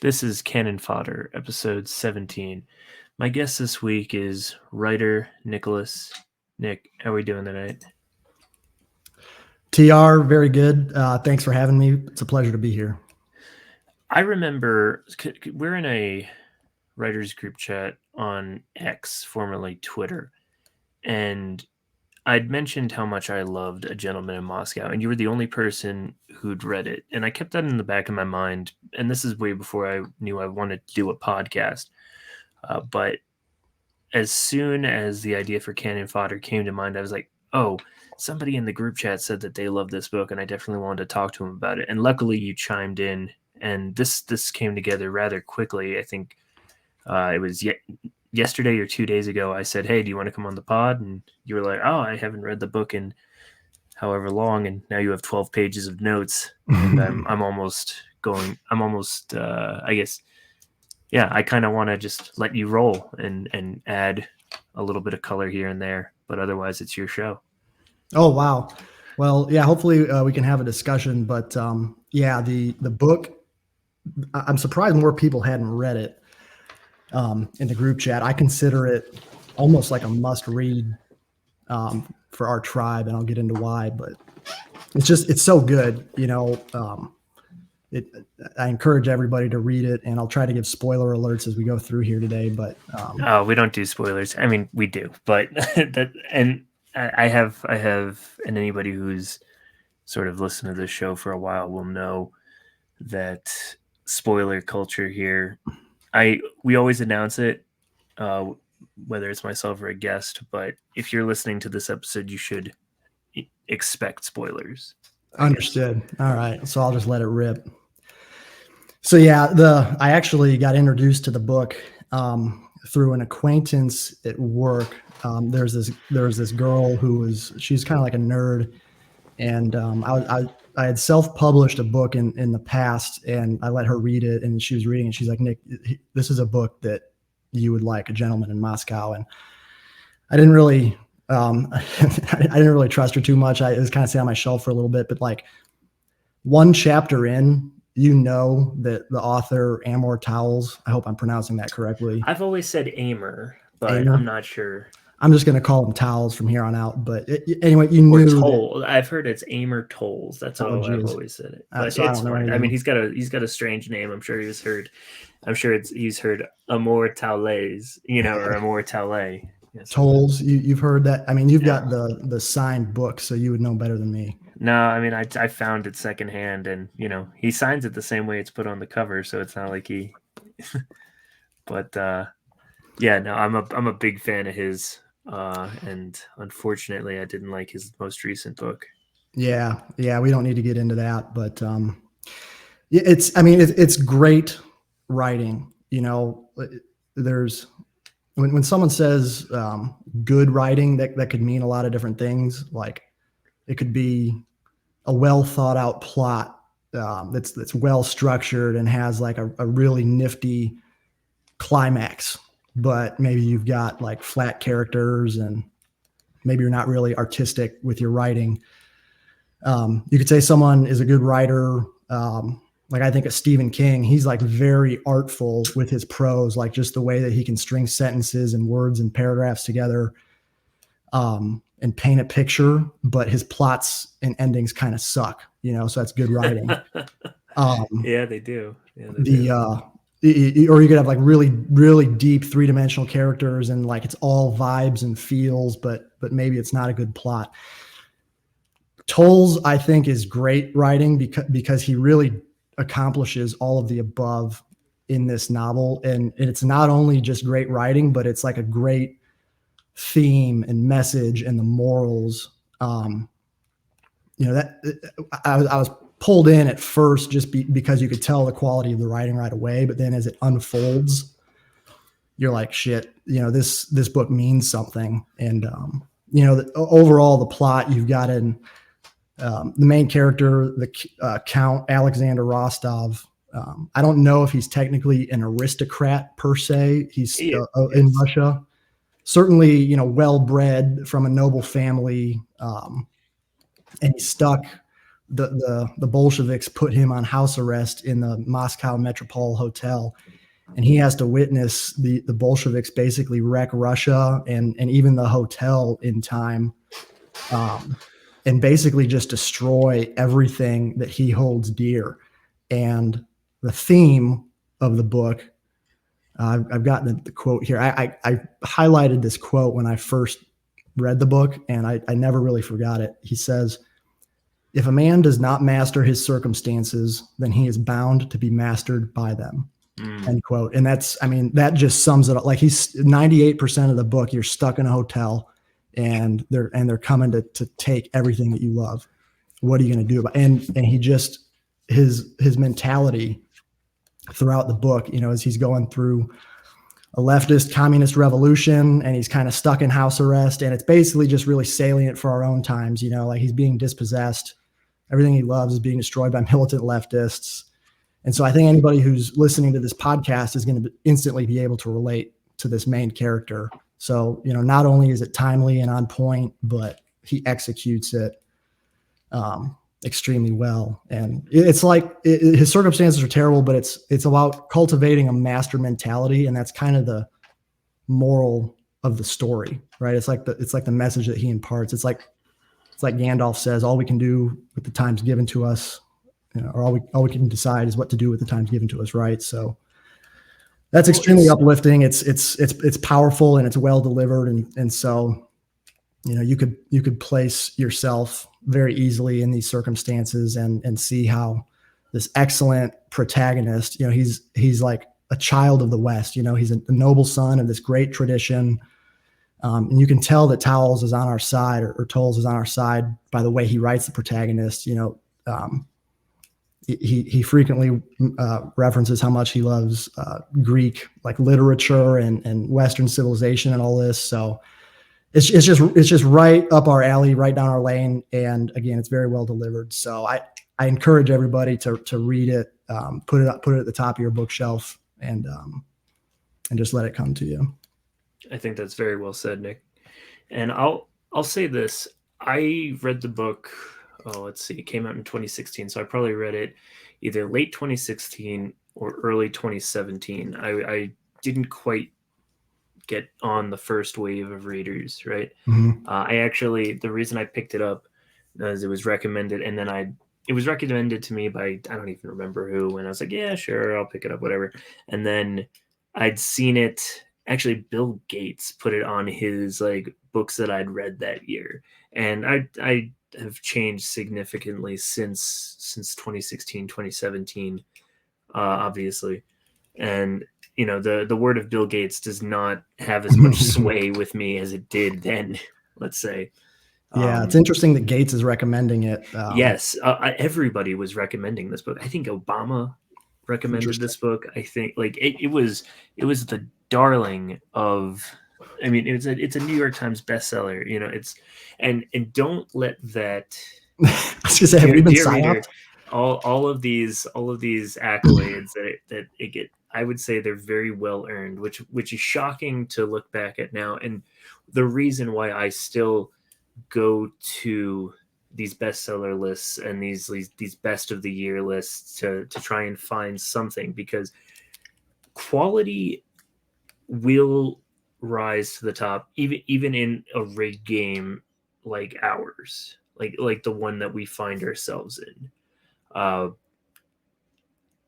This is Canon Fodder, episode 17. My guest this week is writer Nikolas. Nick, how are we doing tonight? TR, very good. Thanks for having me. It's a pleasure to be here. I remember we're in a writers group chat on X, formerly Twitter, and I'd mentioned how much I loved A Gentleman in Moscow, and you were the only person who'd read it. And I kept that in the back of my mind, and this is way before I knew I wanted to do a podcast. But as soon as the idea for Canon Fodder came to mind, I was like, oh, somebody in the group chat said that they loved this book, and I definitely wanted to talk to them about it. And luckily you chimed in, and this came together rather quickly. I think it was yesterday or 2 days ago. I said, hey, do you want to come on the pod? And you were like, oh, I haven't read the book in however long, and now you have 12 pages of notes. And I guess, yeah, I kind of want to just let you roll and add a little bit of color here and there, but otherwise it's your show. Oh, wow. Well, yeah, hopefully we can have a discussion, but yeah, the book, I'm surprised more people hadn't read it in the group chat. I consider it almost like a must read for our tribe, and I'll get into why, but it's so good. I encourage everybody to read it, and I'll try to give spoiler alerts as we go through here today. But we don't do spoilers. I mean, we do, but I have, and anybody who's sort of listened to this show for a while will know that spoiler culture here. We always announce it, whether it's myself or a guest. But if you're listening to this episode, you should expect spoilers. Understood. All right, so I'll just let it rip. So yeah, I actually got introduced to the book through an acquaintance at work. There was this girl she's kind of like a nerd, and I had self-published a book in the past, and I let her read it, and she was reading it. She's like, Nick, this is a book that you would like, A Gentleman in Moscow. And I didn't really trust her too much. It was kind of sitting on my shelf for a little bit, but like one chapter in, that the author, Amor Towles, I hope I'm pronouncing that correctly. I've always said Amor, but I'm not sure. I'm just going to call him Towles from here on out. But anyway, you knew. I've heard it's Amor Towles. That's how I've always said it. But so it's fine. I mean, he's got a strange name. I'm sure he's heard Amor Towles, or Amor Towles. Yes. Towles, you've heard that. I mean, you've got the signed book, so you would know better than me. No, I mean, I found it secondhand, and he signs it the same way it's put on the cover, so it's not like he. But yeah, no, I'm a big fan of his, and unfortunately, I didn't like his most recent book. Yeah, we don't need to get into that, but it's great writing. There's when someone says good writing, that could mean a lot of different things. Like it could be a well thought out plot that's well structured and has like a really nifty climax, but maybe you've got like flat characters and maybe you're not really artistic with your writing. You could say someone is a good writer. Like I think of Stephen King, he's like very artful with his prose, like just the way that he can string sentences and words and paragraphs together and paint a picture, but his plots and endings kind of suck, so that's good writing. Yeah, they do. Or you could have like really, really deep 3-dimensional characters and like it's all vibes and feels, but maybe it's not a good plot. Towles, I think, is great writing because he really accomplishes all of the above in this novel. And it's not only just great writing, but it's like a great theme and message and the morals. That I was pulled in at first just because you could tell the quality of the writing right away. But then as it unfolds, you're like, shit, this book means something. And, overall, the plot you've got in the main character, the Count Alexander Rostov. I don't know if he's technically an aristocrat per se. He's in Russia. Certainly, well-bred from a noble family. And he's stuck the Bolsheviks put him on house arrest in the Moscow Metropole Hotel, and he has to witness the Bolsheviks basically wreck Russia and even the hotel in time, and basically just destroy everything that he holds dear. And the theme of the book, I've gotten the quote here. I highlighted this quote when I first read the book, and I never really forgot it. He says, "If a man does not master his circumstances, then he is bound to be mastered by them." End quote. And that just sums it up. Like, he's 98% of the book, you're stuck in a hotel and they're coming to take everything that you love. What are you going to do about it? And he just, his mentality throughout the book, as he's going through a leftist communist revolution and he's kind of stuck in house arrest, and it's basically just really salient for our own times, like he's being dispossessed. Everything he loves is being destroyed by militant leftists. And so I think anybody who's listening to this podcast is going to instantly be able to relate to this main character. So, not only is it timely and on point, but he executes it extremely well. And it's like his circumstances are terrible, but it's about cultivating a master mentality. And that's kind of the moral of the story, right? It's like the message that he imparts. It's like Gandalf says, all we can do with the times given to us, or all we can decide is what to do with the times given to us, right? So that's extremely uplifting. It's powerful and it's well delivered, and so you could place yourself very easily in these circumstances and see how this excellent protagonist, he's like a child of the West. He's a noble son of this great tradition, and you can tell that Towles is on our side, or Towles is on our side by the way he writes the protagonist. He frequently references how much he loves Greek like literature and Western civilization and all this. So it's just right up our alley, right down our lane. And again, it's very well delivered. So I encourage everybody to read it, put it at the top of your bookshelf, and just let it come to you. I think that's very well said, Nick. And I'll say this: I read the book. Let's see, it came out in 2016, so I probably read it either late 2016 or early 2017. I didn't quite get on the first wave of readers, right? Mm-hmm. The reason I picked it up is it was recommended, and then it was recommended to me by, I don't even remember who, and I was like, yeah, sure, I'll pick it up, whatever. And then I'd seen it, actually Bill Gates put it on his like books that I'd read that year. And I have changed significantly since 2016, 2017, obviously. And, the word of Bill Gates does not have as much sway with me as it did then, let's say. Yeah, it's interesting that Gates is recommending it. Yes, everybody was recommending this book. I think Obama recommended this book. I think like it was the darling of. I mean, it's a New York Times bestseller. It's and don't let that. I was gonna say, have we been psyoped? All of these accolades that it get. I would say they're very well earned, which is shocking to look back at now. And the reason why I still go to these bestseller lists and these best of the year lists to try and find something, because quality will rise to the top even in a rigged game like ours, like the one that we find ourselves in.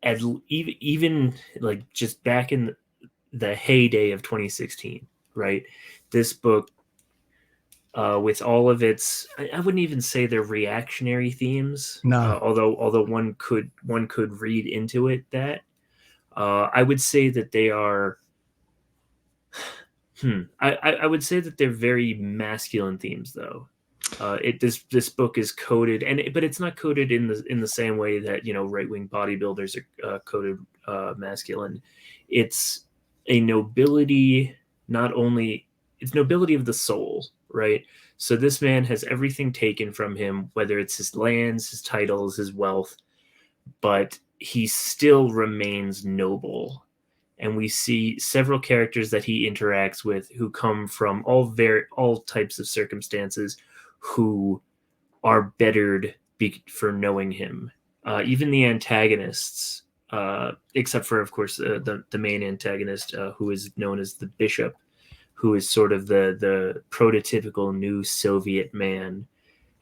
And even like just back in the heyday of 2016, right? This book, with all of its, I wouldn't even say they're reactionary themes. No. Although one could read into it that. I would say that they are. I would say that they're very masculine themes, though. This book is coded, but it's not coded in the same way that right wing bodybuilders are coded masculine. It's a nobility, it's nobility of the soul, right? So this man has everything taken from him, whether it's his lands, his titles, his wealth, but he still remains noble. And we see several characters that he interacts with who come from all types of circumstances, who are bettered for knowing him. Even the antagonists, except for, of course, the main antagonist, who is known as the Bishop, who is sort of the prototypical new Soviet man,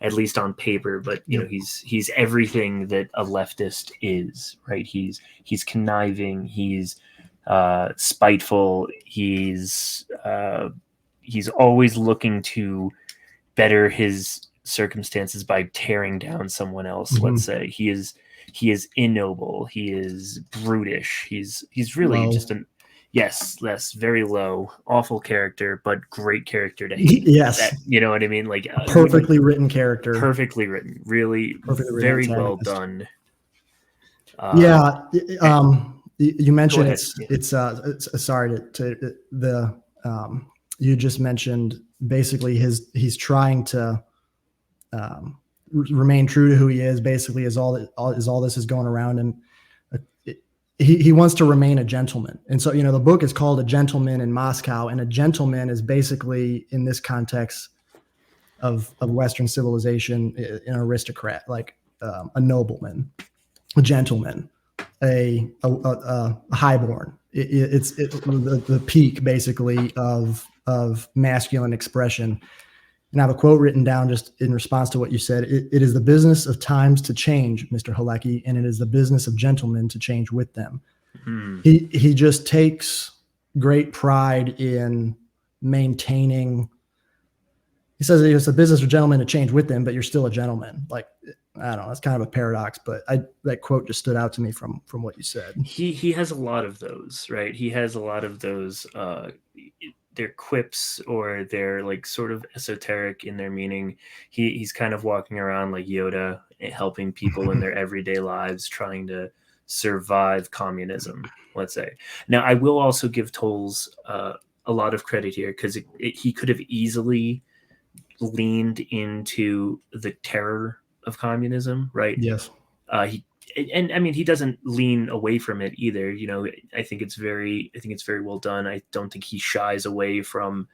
at least on paper. But he's everything that a leftist is, right? He's conniving, he's spiteful, he's always looking to better his circumstances by tearing down someone else. Let's say he is ignoble, he is brutish, he's really Low. just very low, awful character, but great character to hate. Yes, you know what I mean? Like perfectly written character, perfectly written, really perfectly written very well antagonist. done. You mentioned ahead. it's sorry to the you just mentioned basically he's trying to remain true to who he is, basically, as all this is going around him. He wants to remain a gentleman. And so, the book is called A Gentleman in Moscow, and a gentleman is basically, in this context of Western civilization, an aristocrat, like a nobleman, a gentleman, a highborn. It's the peak, basically, of masculine expression. And I have a quote written down just in response to what you said. It is the business of times to change, Mr. Halecki, and it is the business of gentlemen to change with them. He just takes great pride in maintaining. He says it's a business of gentlemen to change with them, but you're still a gentleman. Like, I don't know, that's kind of a paradox, but that quote just stood out to me from what you said. He has a lot of those, right? He has a lot of those. They're quips, or they're like sort of esoteric in their meaning. He's kind of walking around like Yoda, helping people in their everyday lives, trying to survive communism, let's say. Now, I will also give Towles a lot of credit here, because he could have easily leaned into the terror of communism, right? Yes. He doesn't lean away from it either. I think it's very well done. I don't think he shies away from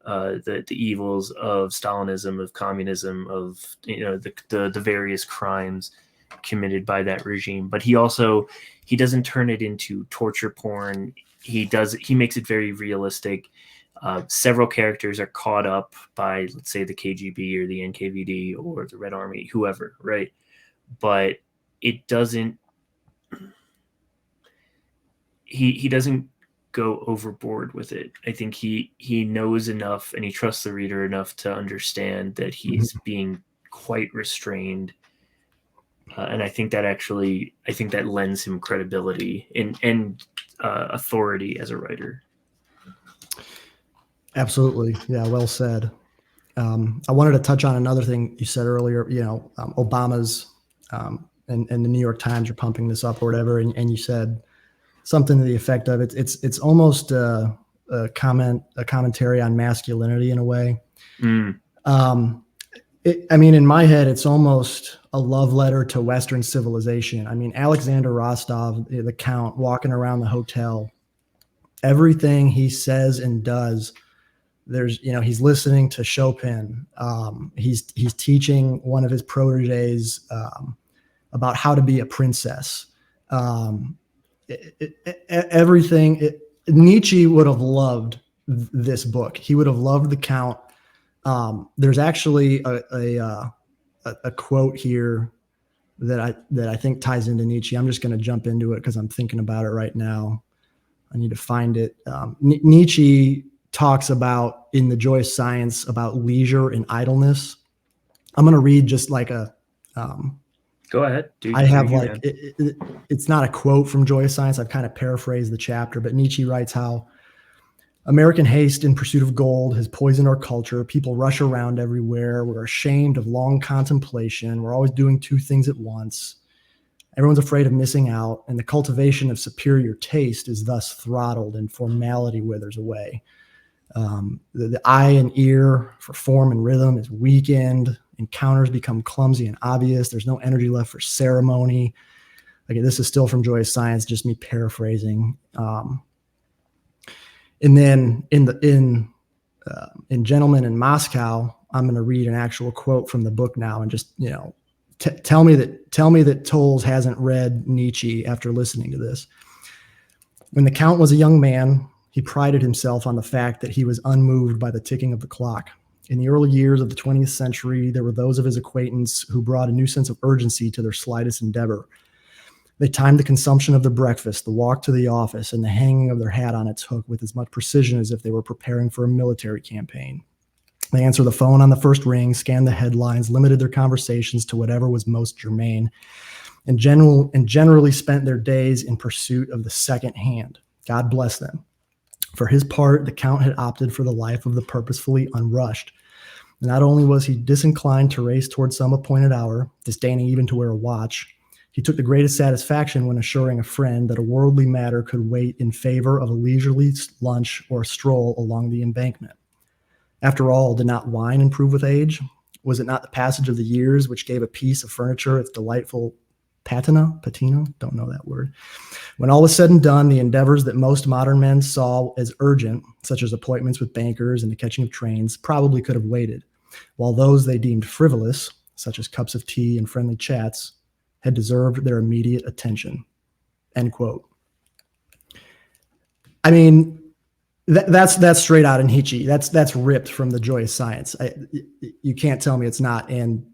the evils of Stalinism, of communism, of the various crimes committed by that regime. But he doesn't turn it into torture porn. He makes it very realistic. Several characters are caught up by, let's say, the KGB or the NKVD or the Red Army, whoever, right? But it doesn't. He doesn't go overboard with it. I think he knows enough, and he trusts the reader enough to understand that he's being quite restrained. And I think that lends him credibility and authority as a writer. Absolutely. Yeah. Well said. I wanted to touch on another thing you said earlier, Obama's, and the New York Times are pumping this up or whatever. And you said something to the effect of it's almost a commentary on masculinity in a way. In my head, it's almost a love letter to Western civilization. Alexander Rostov, the Count, walking around the hotel, everything he says and does, he's listening to Chopin. He's teaching one of his proteges about how to be a princess. Everything. Nietzsche would have loved this book. He would have loved the Count. There's actually a quote here that I think ties into Nietzsche. I'm just going to jump into it because I'm thinking about it right now. I need to find it. Nietzsche talks about, in The Joyous Science, about leisure and idleness. I'm going to read just like a. Go ahead. It's not a quote from Joyous Science. I've kind of paraphrased the chapter, but Nietzsche writes how American haste in pursuit of gold has poisoned our culture. People rush around everywhere. We're ashamed of long contemplation. We're always doing two things at once. Everyone's afraid of missing out, and the cultivation of superior taste is thus throttled, and formality withers away. The eye and ear for form and rhythm is weakened. Encounters become clumsy and obvious. There's no energy left for ceremony. Again, this is still from Joyous Science, just me paraphrasing. And then in Gentlemen in Moscow, I'm going to read an actual quote from the book now and just tell me that Towles hasn't read Nietzsche after listening to this. When the Count was a young man, he prided himself on the fact that he was unmoved by the ticking of the clock. In the early years of the 20th century, there were those of his acquaintance who brought a new sense of urgency to their slightest endeavor. They timed the consumption of their breakfast, the walk to the office, and the hanging of their hat on its hook with as much precision as if they were preparing for a military campaign. They answered the phone on the first ring, scanned the headlines, limited their conversations to whatever was most germane, and generally spent their days in pursuit of the second hand. God bless them. For his part, the Count had opted for the life of the purposefully unrushed. Not only was he disinclined to race toward some appointed hour, disdaining even to wear a watch, he took the greatest satisfaction when assuring a friend that a worldly matter could wait in favor of a leisurely lunch or a stroll along the embankment. After all, did not wine improve with age? Was it not the passage of the years which gave a piece of furniture its delightful patina? Don't know that word. When all was said and done, the endeavors that most modern men saw as urgent, such as appointments with bankers and the catching of trains, probably could have waited, while those they deemed frivolous, such as cups of tea and friendly chats, had deserved their immediate attention. End quote. I mean, that's straight out of Nietzsche. That's ripped from The Joy of Science. You can't tell me it's not. And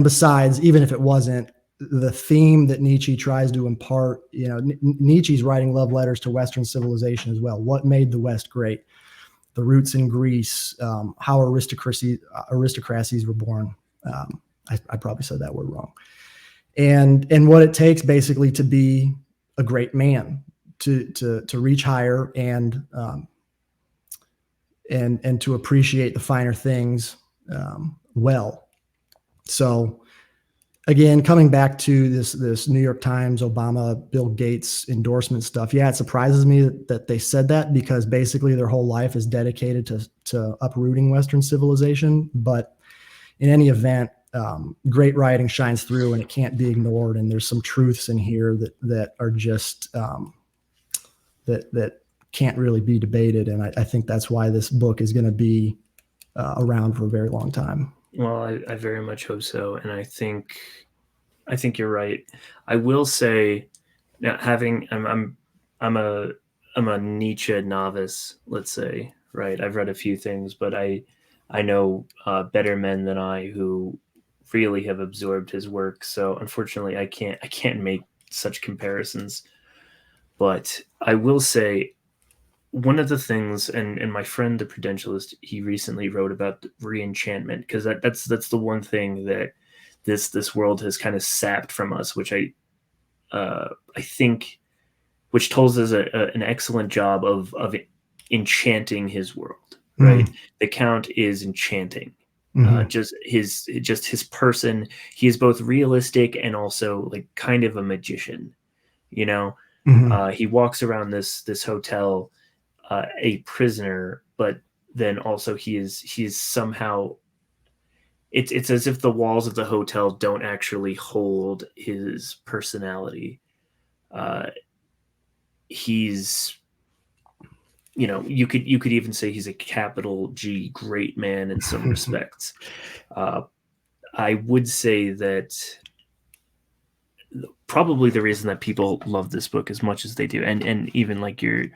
besides, even if it wasn't, the theme that Nietzsche tries to impart, Nietzsche's writing love letters to Western civilization as well. What made the West great? The roots in Greece, how aristocracies were born. I probably said that word wrong. And what it takes basically to be a great man, to reach higher and to appreciate the finer things well. So again, coming back to this New York Times, Obama, Bill Gates endorsement stuff. Yeah, it surprises me that they said that, because basically their whole life is dedicated to uprooting Western civilization. But in any event, great writing shines through, and it can't be ignored. And there's some truths in here that are just that can't really be debated. And I think that's why this book is going to be around for a very long time. Well, I very much hope so, and I think you're right. I will say, now I'm a Nietzsche novice, let's say, right? I've read a few things, but I know better men than I who really have absorbed his work. So unfortunately, I can't make such comparisons. But I will say, one of the things, and my friend the Prudentialist, he recently wrote about re-enchantment, because that's the one thing that this world has kind of sapped from us, which I think, which Towles does an excellent job of enchanting his world, right? The Count is enchanting. Just his person. He is both realistic and also like kind of a magician, He walks around this hotel a prisoner, but then also he is somehow, it's as if the walls of the hotel don't actually hold his personality. He's, you could even say he's a capital G great man in some respects. I would say that probably the reason that people love this book as much as they do, and even like your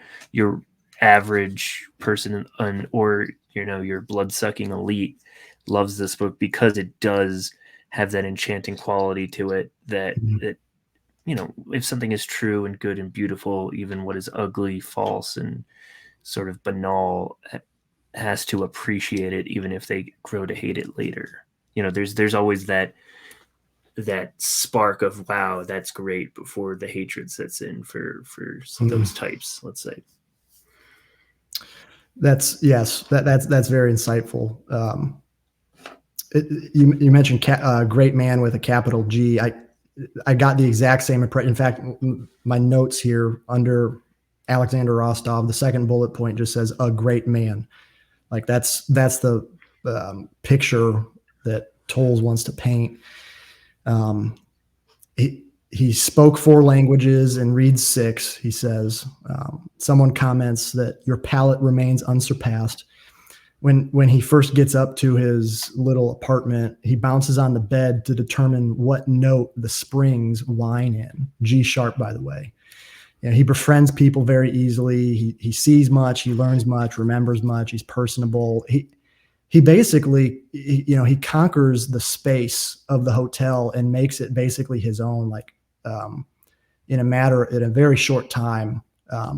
average person or your blood-sucking elite loves this book, because it does have that enchanting quality to it that if something is true and good and beautiful, even what is ugly, false, and sort of banal has to appreciate it, even if they grow to hate it later. There's always that spark of, wow, that's great, before the hatred sets in for those types, let's say. That's very insightful. You mentioned great man with a capital G. I got the exact same impression. In fact, my notes here under Alexander Rostov, the second bullet point just says a great man. Like that's the picture that Towles wants to paint. He spoke 4 languages and reads 6, he says. Someone comments that your palate remains unsurpassed. when he first gets up to his little apartment, he bounces on the bed to determine what note the springs whine in. G sharp, by the way. You know, he befriends people very easily. He sees much, he learns much, remembers much. He's personable. He basically, he conquers the space of the hotel and makes it basically his own, like in a very short time,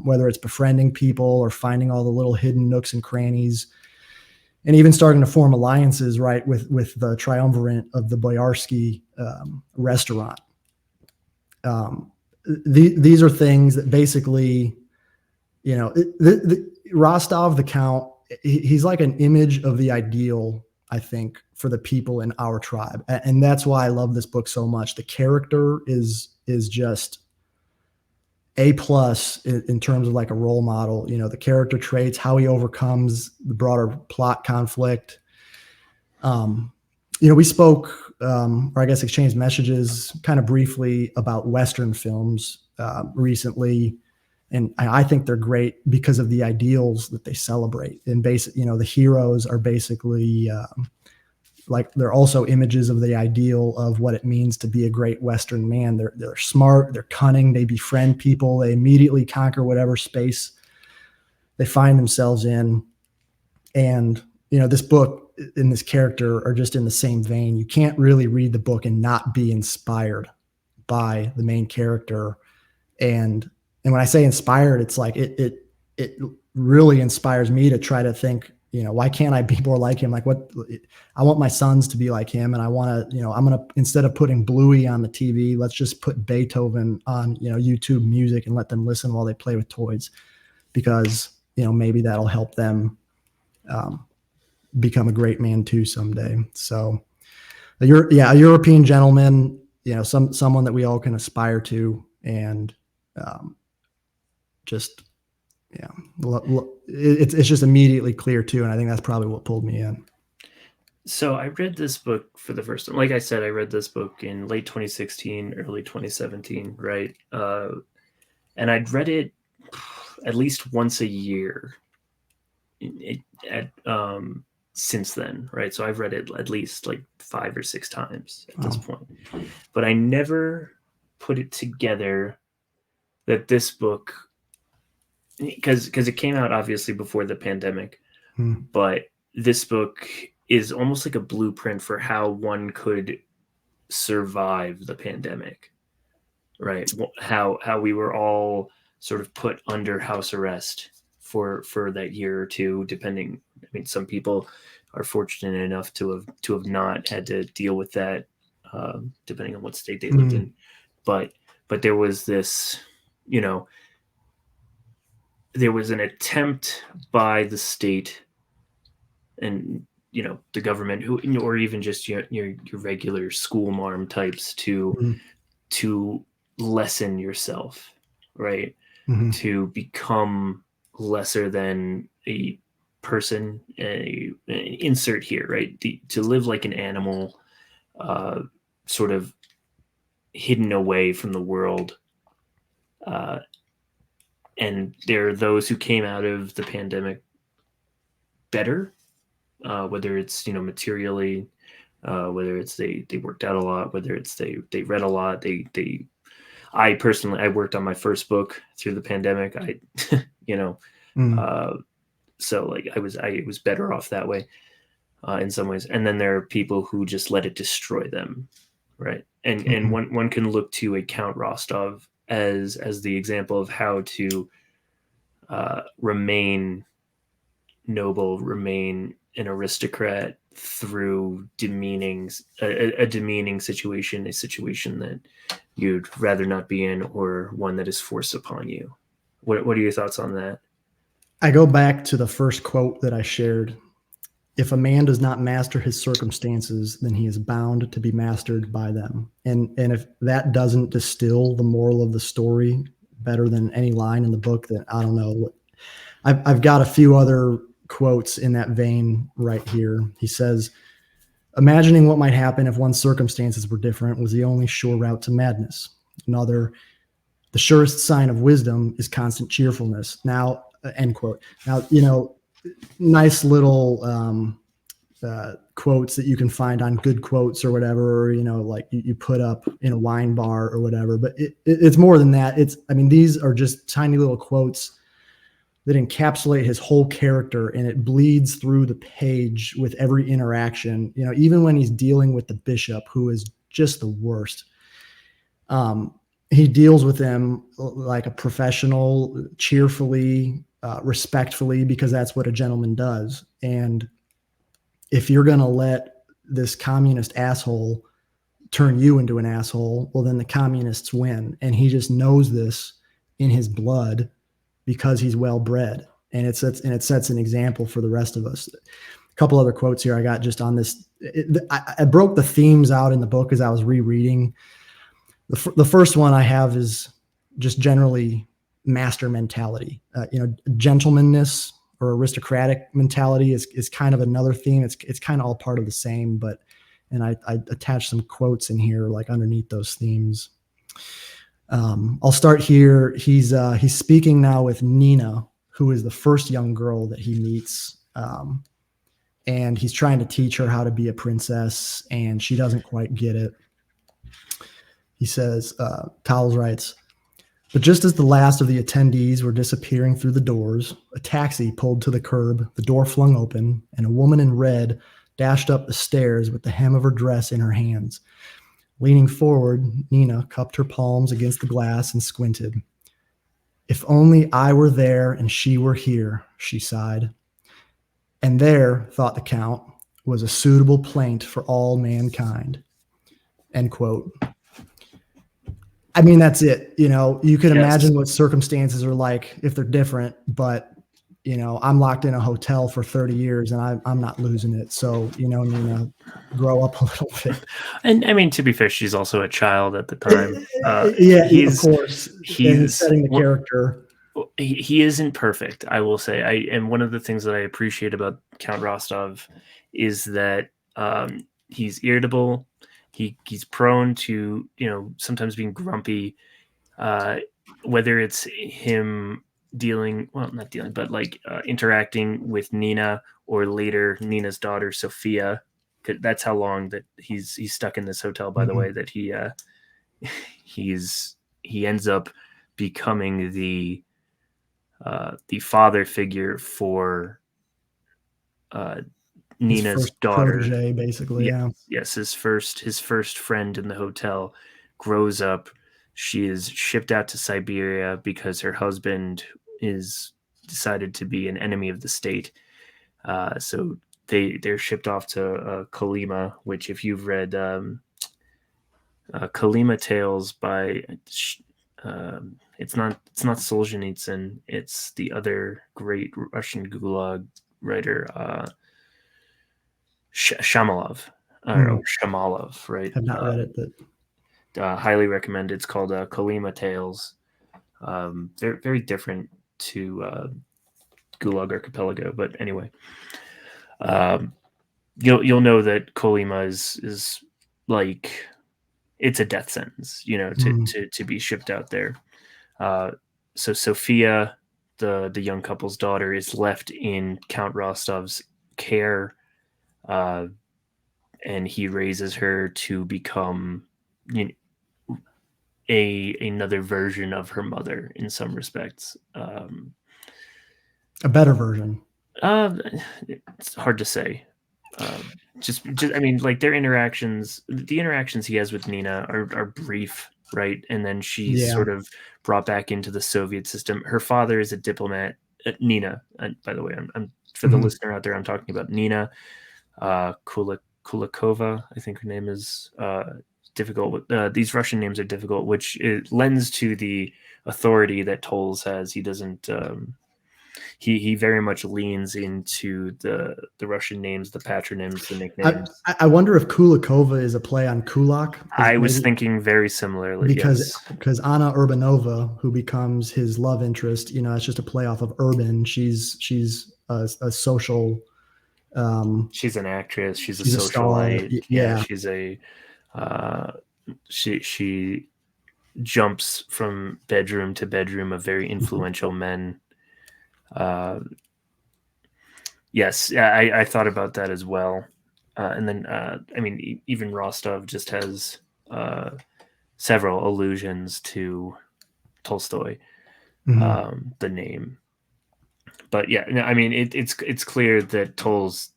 whether it's befriending people or finding all the little hidden nooks and crannies, and even starting to form alliances, right, with the triumvirate of the Boyarsky restaurant. These are things that basically, Rostov, the Count, he's like an image of the ideal, I think, for the people in our tribe. And that's why I love this book so much. The character is just A+ in terms of like a role model, the character traits, how he overcomes the broader plot conflict. We spoke, or I guess exchanged messages kind of briefly about Western films recently. And I think they're great because of the ideals that they celebrate. And the heroes are basically like, they're also images of the ideal of what it means to be a great Western man. They're smart, they're cunning, they befriend people, they immediately conquer whatever space they find themselves in. And, this book and this character are just in the same vein. You can't really read the book and not be inspired by the main character. And when I say inspired, it's like it really inspires me to try to think, why can't I be more like him? Like, I want my sons to be like him. And I want to, I'm going to, instead of putting Bluey on the TV, let's just put Beethoven on, YouTube Music and let them listen while they play with toys, because, maybe that'll help them become a great man too someday. So a European gentleman, someone that we all can aspire to, and it's just immediately clear too. And I think that's probably what pulled me in. So I read this book for the first time. Like I said, I read this book in late 2016, early 2017, right? And I'd read it at least once a year since then, right? So I've read it at least like 5 or 6 times at this point. But I never put it together that this book, because it came out obviously before the pandemic, but this book is almost like a blueprint for how one could survive the pandemic, right? How we were all sort of put under house arrest for that year or two, depending. I mean, some people are fortunate enough to have not had to deal with that, depending on what state they lived in. But there was this, there was an attempt by the state and the government, or even just your regular school marm types to lessen yourself, right? To become lesser than a person, insert here, right? To live like an animal, sort of hidden away from the world. And there are those who came out of the pandemic better, whether it's, materially, whether it's they worked out a lot, whether it's they read a lot, I personally, I worked on my first book through the pandemic. So like I was better off that way, in some ways. And then there are people who just let it destroy them, right? And one can look to a Count Rostov as the example of how to remain noble, remain an aristocrat through a demeaning situation, a situation that you'd rather not be in, or one that is forced upon you. What are your thoughts on that? I go back to the first quote that I shared. If a man does not master his circumstances, then he is bound to be mastered by them. And if that doesn't distill the moral of the story better than any line in the book, then I don't know. I've got a few other quotes in that vein right here. He says, imagining what might happen if one's circumstances were different was the only sure route to madness. Another, the surest sign of wisdom is constant cheerfulness. Now, end quote. Now, nice little quotes that you can find on Good Quotes or whatever, or, like you put up in a wine bar or whatever. But it's more than that. These are just tiny little quotes that encapsulate his whole character, and it bleeds through the page with every interaction. Even when he's dealing with the bishop, who is just the worst, he deals with him like a professional, cheerfully, respectfully, because that's what a gentleman does. And if you're going to let this communist asshole turn you into an asshole, well, then the communists win. And he just knows this in his blood because he's well bred. And it sets an example for the rest of us. A couple other quotes here I got just on this. I broke the themes out in the book as I was rereading. The first one I have is just generally master mentality. Gentlemanness or aristocratic mentality is kind of another theme. It's kind of all part of the same, and I attached some quotes in here like underneath those themes. I'll start here. He's speaking now with Nina, who is the first young girl that he meets. And he's trying to teach her how to be a princess, and she doesn't quite get it. He says, Towles writes, "But just as the last of the attendees were disappearing through the doors, a taxi pulled to the curb, the door flung open, and a woman in red dashed up the stairs with the hem of her dress in her hands. Leaning forward, Nina cupped her palms against the glass and squinted. 'If only I were there and she were here,' she sighed. And there, thought the Count, was a suitable plaint for all mankind." End quote. I mean, that's it. You can imagine what circumstances are like if they're different, but I'm locked in a hotel for 30 years and I'm not losing it. So, Nina, grow up a little bit. And I mean, to be fair, she's also a child at the time. Of course. He's setting the character. He isn't perfect, I will say. And one of the things that I appreciate about Count Rostov is that he's irritable. He's prone to, sometimes being grumpy, whether it's him interacting with Nina, or later Nina's daughter, Sophia. That's how long that he's stuck in this hotel, by the way, that he ends up becoming the father figure for Nina's daughter, protege, basically. Yes, his first friend in the hotel grows up. She is shipped out to Siberia because her husband is decided to be an enemy of the state. So they're shipped off to Kolyma, which, if you've read Kolyma Tales by it's not Solzhenitsyn, it's the other great Russian Gulag writer, Shamalov, or Shamalov, right? I've not read it, but highly recommend. It's called Kolyma Tales. They're very different to Gulag Archipelago, but anyway, you'll know that Kolyma is like, it's a death sentence, to be shipped out there. So Sophia, the young couple's daughter, is left in Count Rostov's care, and he raises her to become another version of her mother in some respects. A better version. It's hard to say. Just I mean, like, the interactions he has with Nina are brief, right? And then she's sort of brought back into the Soviet system. Her father is a diplomat. Nina, by the way, I'm for the listener out there, I'm talking about Nina Kulikova. I think her name is difficult. These Russian names are difficult, which it lends to the authority that Towles has. He doesn't. He very much leans into the Russian names, the patronyms, the nicknames. I wonder if Kulikova is a play on Kulak. I was thinking very similarly, because Anna Urbanova, who becomes his love interest, it's just a play off of Urban. She's a social. She's an actress. She's a socialite. Yeah. She's a. She jumps from bedroom to bedroom of very influential men. Yes, yeah, I thought about that as well. And then, I mean, even Rostov just has several allusions to Tolstoy, Mhm. the name. But yeah, no, I mean, it's clear that Tolles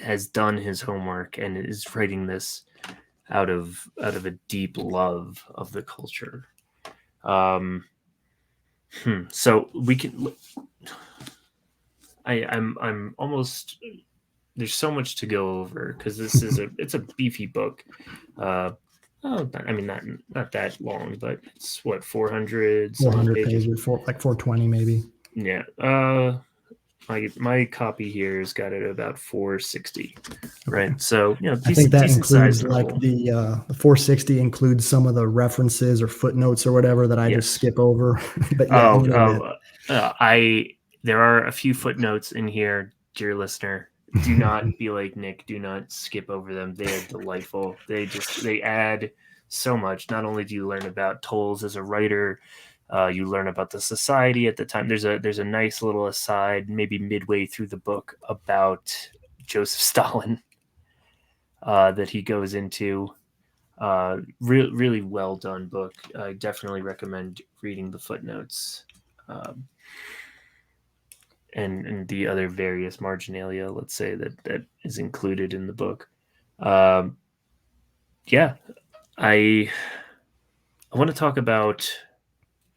has done his homework and is writing this out of a deep love of the culture. Um, so we can. I'm almost. There's so much to go over because it's a beefy book. Uh, oh, I mean not that long, but it's what 400 some odd 400 pages. pages, like 420 maybe. Yeah. My copy here has got it about 460. Okay. Right. So I think decent that decent sized includes like novel. the 460 includes some of the references or footnotes or whatever that I just Yes. skip over. But yeah, Oh, any of it. I there are a few footnotes in here, dear listener. Do not be like Nick. Do not skip over them. They are delightful. They add so much. Not only do you learn about Tolles as a writer, you learn about the society at the time. There's a nice little aside, maybe midway through the book, about Joseph Stalin that he goes into. Really well done book. I definitely recommend reading the footnotes. Um, and the other various marginalia, let's say that is included in the book. Um, yeah, I I want to talk about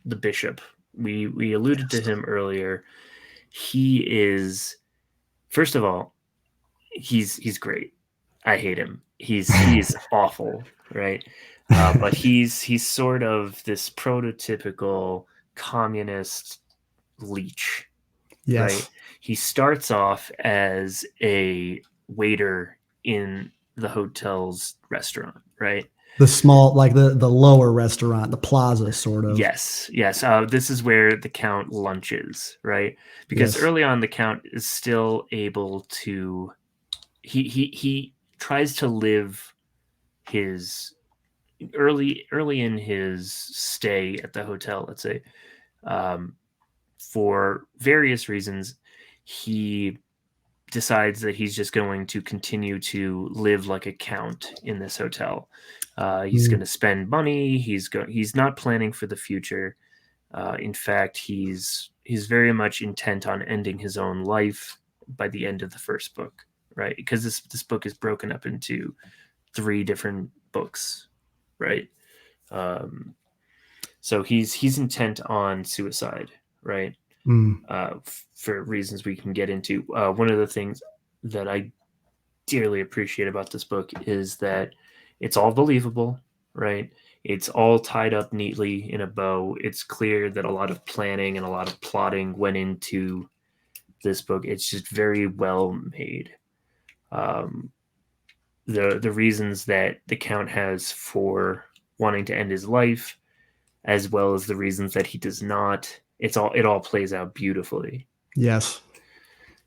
the bishop. We alluded to Yes. him earlier. He is, first of all, he's great. I hate him. He's awful, right? But he's sort of this prototypical communist leech, right? Yes. He starts off as a waiter in the hotel's restaurant, right? The small, like the lower restaurant, the plaza sort of. Yes, yes. This is where the Count lunches, right? Because Yes. early on, the Count is still able to. He tries to live his early in his stay at the hotel. Let's say, um, for various reasons, he decides that he's just going to continue to live like a count in this hotel. He's going Mm. to spend money. He's not planning for the future. In fact, he's very much intent on ending his own life by the end of the first book, right? Because this book is broken up into three different books, right? Um, so he's intent on suicide, right? Mm. For reasons we can get into. One of the things that I dearly appreciate about this book is that it's all believable, right? It's all tied up neatly in a bow. It's clear that a lot of planning and a lot of plotting went into this book. It's just very well made. Um, the reasons that the Count has for wanting to end his life, as well as the reasons that he does not, it all plays out beautifully. Yes.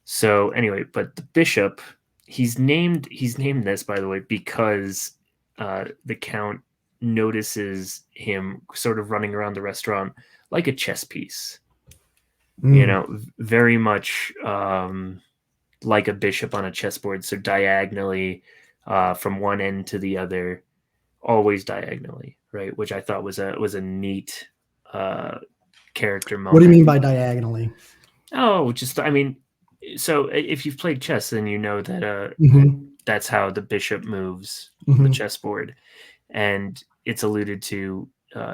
So anyway, but the bishop, he's named this, by the way, because the Count notices him sort of running around the restaurant like a chess piece. You Mm. know, very much like a bishop on a chessboard. So diagonally, from one end to the other, always diagonally, right? Which I thought was a neat uh, character What do you moment. mean by diagonally? Oh, just I mean, so if you've played chess, then you know that Hmm. that's how the bishop moves on the Hmm. chessboard, and it's alluded to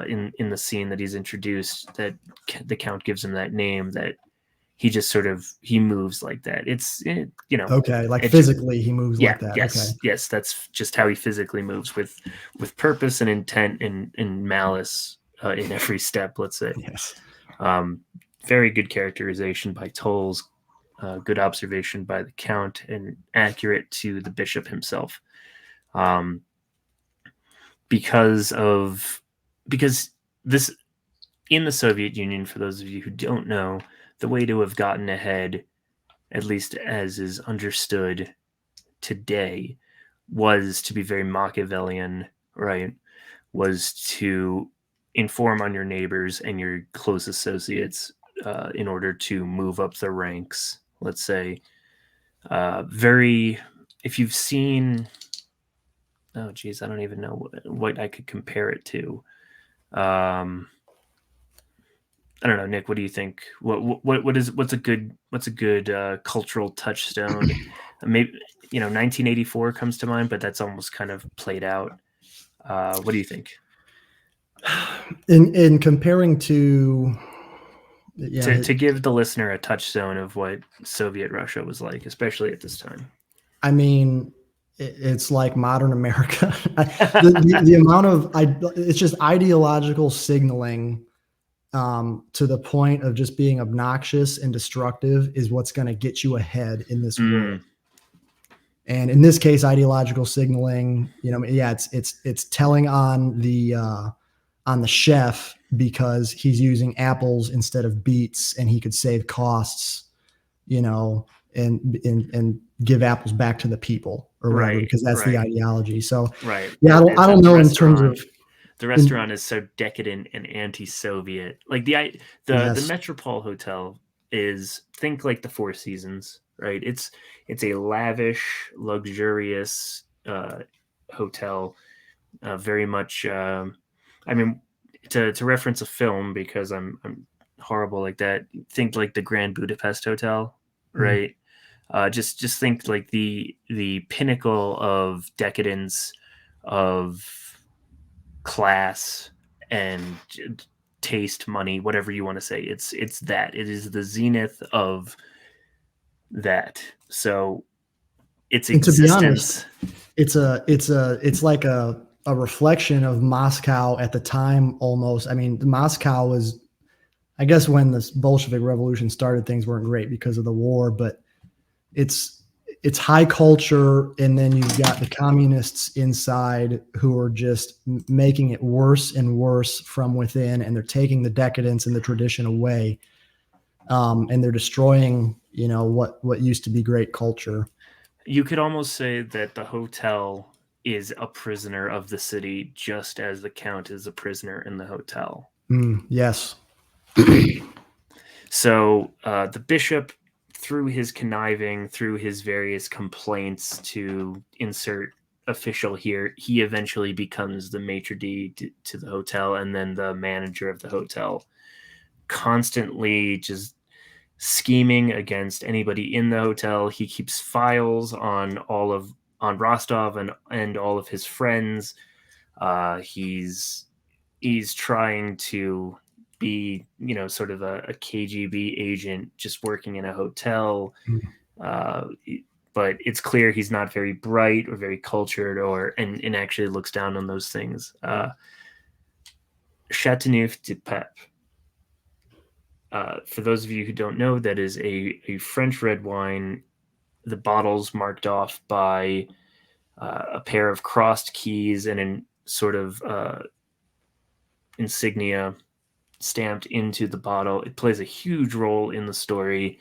in the scene that he's introduced that the Count gives him that name that he just sort of he moves like that. Okay, like It's physically he moves yeah, like that. Okay. yes, that's just how he physically moves with purpose and intent and malice in every step. Let's say. Yes. Um, Very good characterization by Tolles, good observation by the Count, and accurate to the bishop himself. Um, because of because this in the Soviet Union, for those of you who don't know, the way to have gotten ahead, at least as is understood today, was to be very Machiavellian, right? Was to inform on your neighbors and your close associates in order to move up the ranks, let's say, Very, if you've seen, oh geez, I don't even know what I could compare it to. I don't know, Nick. What do you think? What's a good cultural touchstone? Maybe 1984 comes to mind, but that's almost kind of played out. What do you think? In comparing to, yeah, To give the listener a touchstone of what Soviet Russia was like, especially at this time. I mean, it's like modern America. The amount of it's just ideological signaling to the point of just being obnoxious and destructive is what's going to get you ahead in this world. And in this case, ideological signaling, yeah, it's telling on the chef because he's using apples instead of beets, and he could save costs, and give apples back to the people or whatever, Right, because that's the right, ideology. So, right. yeah, I It's at don't the know in terms restaurant. of, The restaurant is so decadent and anti-Soviet. Like the yes. Metropole Hotel is, think like the Four Seasons, right? It's a lavish, luxurious hotel. Very much. I mean, to reference a film, because I'm horrible like that. Think like the Grand Budapest Hotel, Mm. right? Just think like the pinnacle of decadence, of class and taste, money, whatever you want to say. It's that. It is the zenith of that. So its And to be honest, existence. it's like a reflection of Moscow at the time almost. I mean, Moscow was, I guess, when this Bolshevik Revolution started, things weren't great because of the war, but it's it's high culture, and then you've got the communists inside who are just making it worse and worse from within, and they're taking the decadence and the tradition away, and they're destroying, what used to be great culture. You could almost say that the hotel is a prisoner of the city, just as the count is a prisoner in the hotel. Yes. So the bishop, through his conniving, through his various complaints to insert official here, he eventually becomes the maitre d' to the hotel, and then the manager of the hotel, constantly just scheming against anybody in the hotel. He keeps files on Rostov and all of his friends. He's trying to be, sort of a KGB agent just working in a hotel. Uh, but it's clear he's not very bright or very cultured, and actually looks down on those things. Chateauneuf du Pape. For those of you who don't know, that is a French red wine. The bottle's marked off by a pair of crossed keys and an sort of insignia stamped into the bottle. It plays a huge role in the story.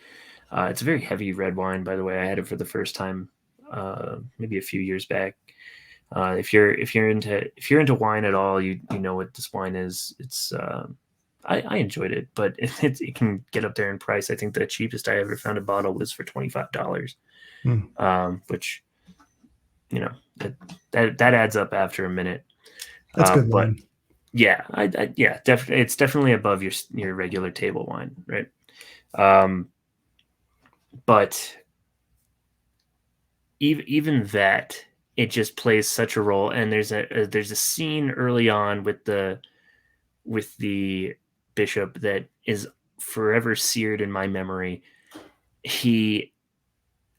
It's a very heavy red wine, by the way. I had it for the first time maybe a few years back. If you're into wine at all, you know what this wine is. It's I enjoyed it, but it can get up there in price. I think the cheapest I ever found a bottle was for $25, Mm. which that adds up after a minute. That's good But wine. yeah, yeah, definitely, it's definitely above your regular table wine, right? But even that, it just plays such a role. And there's a scene early on with the bishop that is forever seared in my memory. He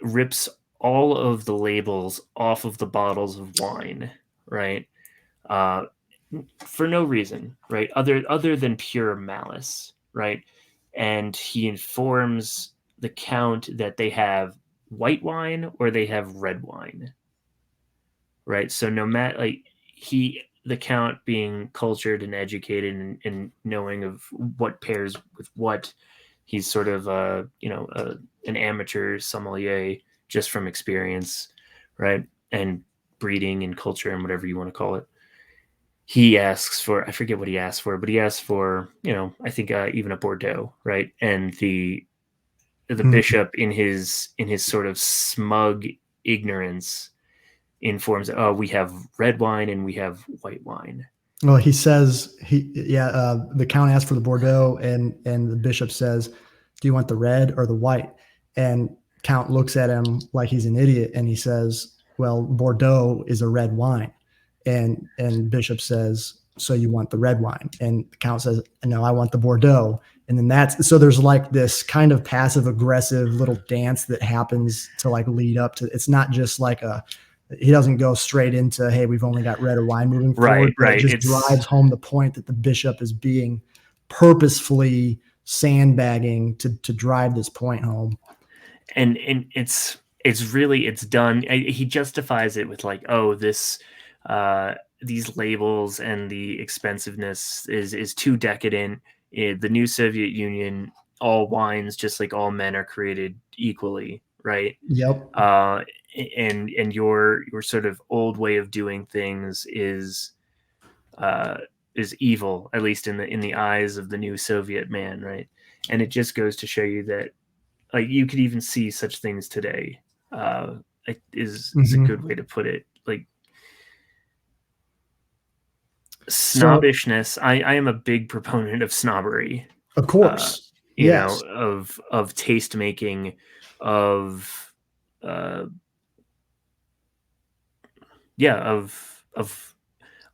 rips all of the labels off of the bottles of wine, right? Uh, for no reason, right? Other than pure malice, right? And he informs the count that they have white wine or they have red wine, right? So no matter, like, the count, being cultured and educated and knowing of what pairs with what, he's sort of an amateur sommelier just from experience, right? And breeding and culture and whatever you want to call it. He asks for, I forget what he asked for, but he asked for, I think even a Bordeaux, right? And the the bishop in his sort of smug ignorance informs, oh, we have red wine and we have white wine. Well, he says the count asks for the Bordeaux, and the bishop says, "Do you want the red or the white?" And Count looks at him like he's an idiot, and he says, "Well, Bordeaux is a red wine." And bishop says, "So you want the red wine?" And the Count says, "No, I want the Bordeaux." And then so there's like this kind of passive aggressive little dance that happens to like lead up to. It's not just like he doesn't go straight into, hey, we've only got red or wine moving forward. Right. It just drives home the point that the bishop is being purposefully sandbagging to drive this point home. And it's done. He justifies it with like, oh, these labels and the expensiveness is too decadent. The new Soviet Union, all wines, just like all men, are created equally, right? Yep. And your sort of old way of doing things is evil, at least in the eyes of the new Soviet man, right? And it just goes to show you that, like, you could even see such things today. Is a good way to put it. Like, snobbishness. I am a big proponent of snobbery. Of course. You know, of taste making, of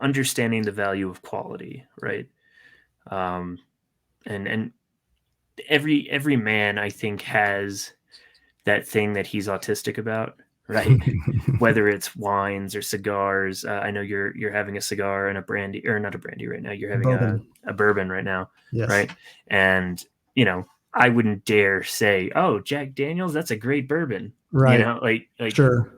understanding the value of quality, right? And every man, I think, has that thing that he's autistic about, right? Whether it's wines or cigars. I know you're having a cigar and a brandy, or not a brandy right now. You're having a bourbon right now, yes. Right? And you know, I wouldn't dare say, "Oh, Jack Daniel's, that's a great bourbon," right? You know, like sure,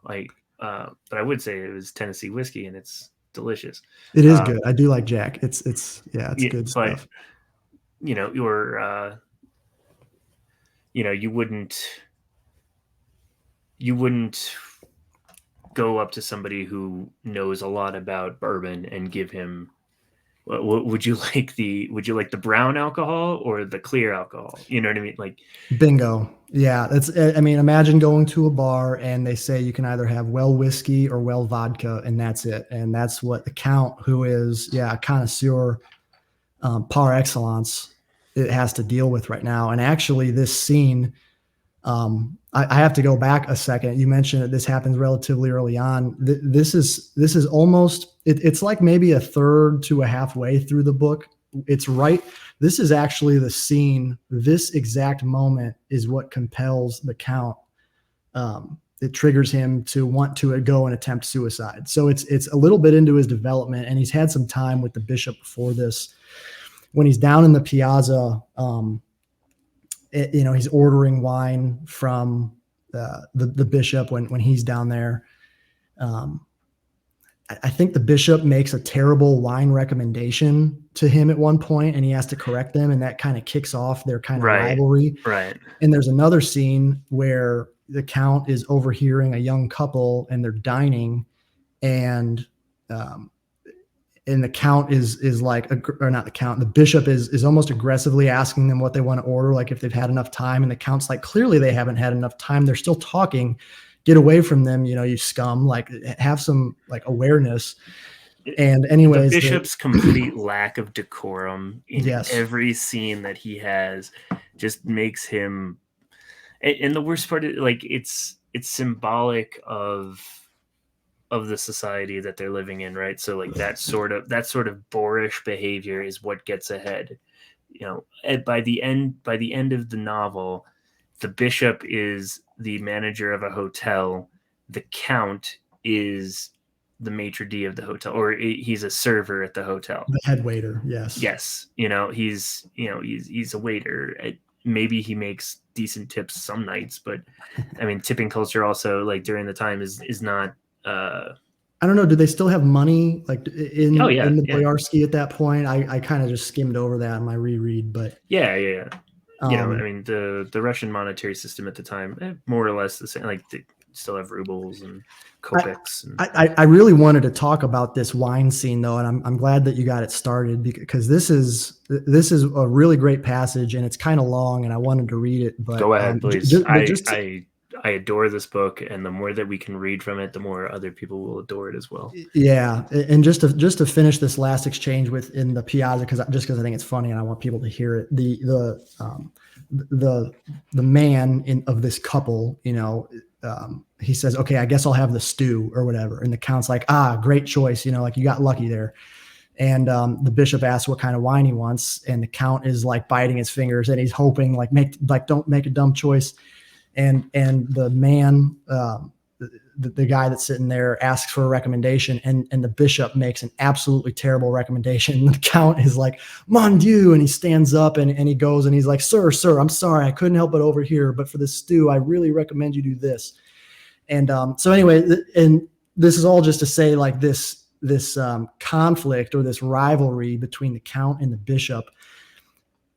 like. But I would say it was Tennessee whiskey, and it's delicious. It is good. I do like Jack. It's good stuff. You know, you wouldn't go up to somebody who knows a lot about bourbon and give him, would you like the brown alcohol or the clear alcohol? You know what I mean? Like, bingo. Yeah, imagine going to a bar and they say you can either have well whiskey or well vodka, and that's it. And that's what the Count, who is a connoisseur par excellence, it has to deal with right now. And actually, this scene, I have to go back a second. You mentioned that this happens relatively early on. This is almost, it's like maybe a third to a halfway through the book. It's right. This is actually the scene. This exact moment is what compels the Count. It triggers him to want to go and attempt suicide. So it's a little bit into his development, and he's had some time with the bishop before this. When he's down in the piazza, he's ordering wine from the bishop when he's down there. I think the bishop makes a terrible wine recommendation to him at one point, and he has to correct them, and that kind of kicks off their kind of rivalry. Right. And there's another scene where the Count is overhearing a young couple, and they're dining, and the Count is like, or not the Count, the bishop is almost aggressively asking them what they want to order, like if they've had enough time. And the Count's like, clearly they haven't had enough time. They're still talking. Get away from them, you scum. Like, have some like awareness. And anyways, the bishop's complete lack of decorum in every scene that he has just makes him. And the worst part is, like, it's symbolic of the society that they're living in, right? So like that sort of boorish behavior is what gets ahead. And by the end of the novel, the bishop is the manager of a hotel. The Count is the maitre d' of the hotel, or he's a server at the hotel. The head waiter, yes. Yes, he's a waiter. Maybe he makes decent tips some nights, but I mean, tipping culture also, like, during the time is not. I don't know. Do they still have money like in the Boyarsky at that point? I kind of just skimmed over that in my reread, but yeah. I mean, the Russian monetary system at the time, more or less the same. Like, still have rubles and kopecks. I really wanted to talk about this wine scene though, and I'm glad that you got it started, because this is a really great passage, and it's kind of long, and I wanted to read it. But go ahead, please. I adore this book, and the more that we can read from it, the more other people will adore it as well. Yeah, and just to finish this last exchange within the Piazza, because I think it's funny and I want people to hear it. The man of this couple, he says, "Okay, I guess I'll have the stew or whatever," and the Count's like, "Ah, great choice, like you got lucky there." And the bishop asks what kind of wine he wants, and the Count is like biting his fingers, and he's hoping don't make a dumb choice. And the man, the guy that's sitting there, asks for a recommendation, and the bishop makes an absolutely terrible recommendation. The Count is like, "Mon Dieu," and he stands up and he goes and he's like, Sir, I'm sorry, I couldn't help it over here, but for this stew, I really recommend you do this. And so anyway, and this is all just to say, like, this conflict or this rivalry between the Count and the bishop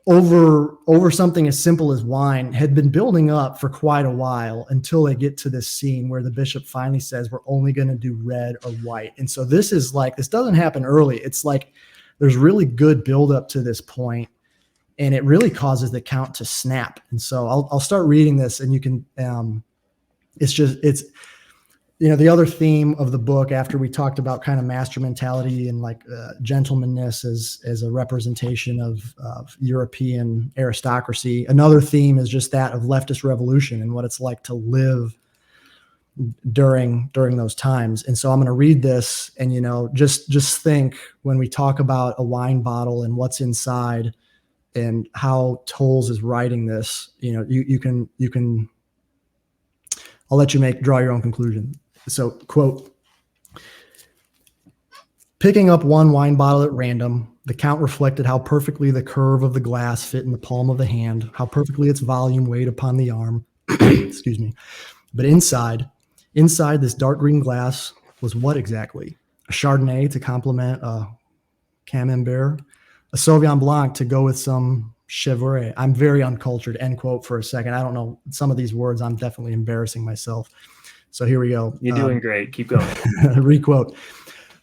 over something as simple as wine had been building up for quite a while, until they get to this scene where the bishop finally says, "We're only going to do red or white." And so this doesn't happen early. It's like there's really good buildup to this point, and it really causes the Count to snap. And so I'll start reading this, and you can the other theme of the book, after we talked about kind of master mentality and gentlemanliness as a representation of European aristocracy, another theme is just that of leftist revolution and what it's like to live during those times. And so I'm going to read this, and just think, when we talk about a wine bottle and what's inside and how Towles is writing this, you can I'll let you draw your own conclusion. So, quote, "Picking up one wine bottle at random, the Count reflected how perfectly the curve of the glass fit in the palm of the hand, how perfectly its volume weighed upon the arm." Excuse me. But inside this dark green glass was what exactly? A Chardonnay to complement a Camembert, a Sauvignon Blanc to go with some Chevrolet. I'm very uncultured, end quote, for a second. I don't know some of these words. I'm definitely embarrassing myself. So here we go. You're doing great. Keep going. Requote.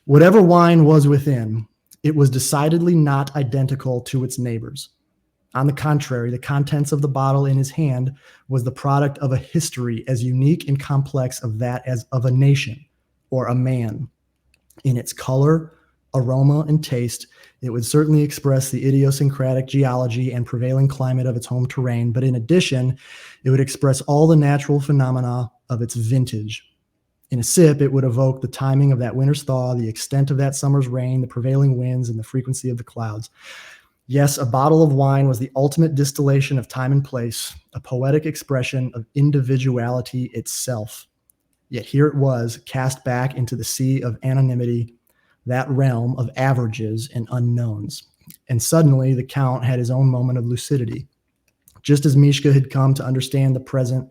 "Whatever wine was within, it was decidedly not identical to its neighbors. On the contrary, the contents of the bottle in his hand was the product of a history as unique and complex of that as of a nation or a man. In its color, aroma, and taste, it would certainly express the idiosyncratic geology and prevailing climate of its home terrain, but in addition, it would express all the natural phenomena of its vintage. In a sip, it would evoke the timing of that winter's thaw, the extent of that summer's rain, the prevailing winds, and the frequency of the clouds. Yes, a bottle of wine was the ultimate distillation of time and place, a poetic expression of individuality itself. Yet here it was, cast back into the sea of anonymity, that realm of averages and unknowns. And suddenly the Count had his own moment of lucidity. Just as Mishka had come to understand the present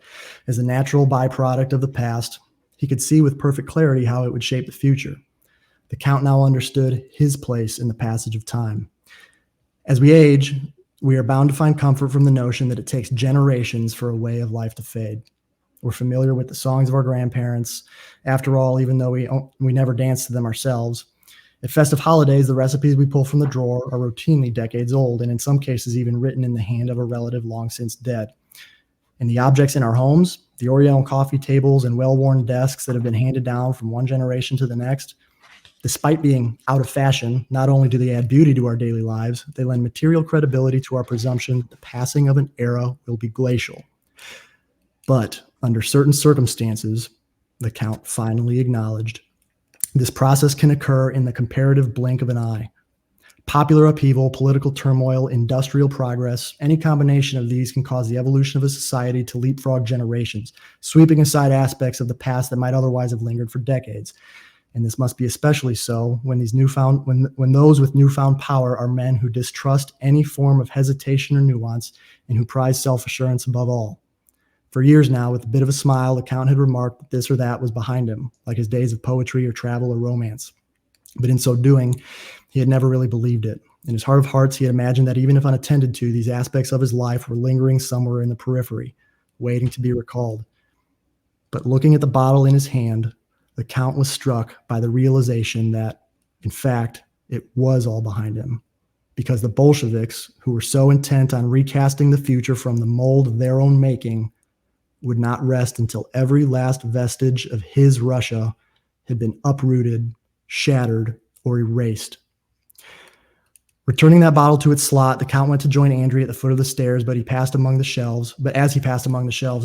as a natural byproduct of the past, he could see with perfect clarity how it would shape the future. The Count now understood his place in the passage of time. As we age, we are bound to find comfort from the notion that it takes generations for a way of life to fade. We're familiar with the songs of our grandparents. After all, even though we never dance to them ourselves, at festive holidays, the recipes we pull from the drawer are routinely decades old, and in some cases even written in the hand of a relative long since dead. And the objects in our homes, the Oriental coffee tables and well-worn desks that have been handed down from one generation to the next, despite being out of fashion, not only do they add beauty to our daily lives, they lend material credibility to our presumption that the passing of an era will be glacial. But under certain circumstances, the Count finally acknowledged, this process can occur in the comparative blink of an eye. Popular upheaval, political turmoil, industrial progress, any combination of these can cause the evolution of a society to leapfrog generations, sweeping aside aspects of the past that might otherwise have lingered for decades. And this must be especially so when those with newfound power are men who distrust any form of hesitation or nuance and who prize self-assurance above all. For years now, with a bit of a smile, the Count had remarked that this or that was behind him, like his days of poetry or travel or romance. But in so doing, he had never really believed it. In his heart of hearts, he had imagined that even if unattended to, these aspects of his life were lingering somewhere in the periphery, waiting to be recalled. But looking at the bottle in his hand, the Count was struck by the realization that, in fact, it was all behind him, because the Bolsheviks, who were so intent on recasting the future from the mold of their own making, would not rest until every last vestige of his Russia had been uprooted, shattered, or erased. Returning that bottle to its slot, the Count went to join Andrew at the foot of the stairs, but as he passed among the shelves,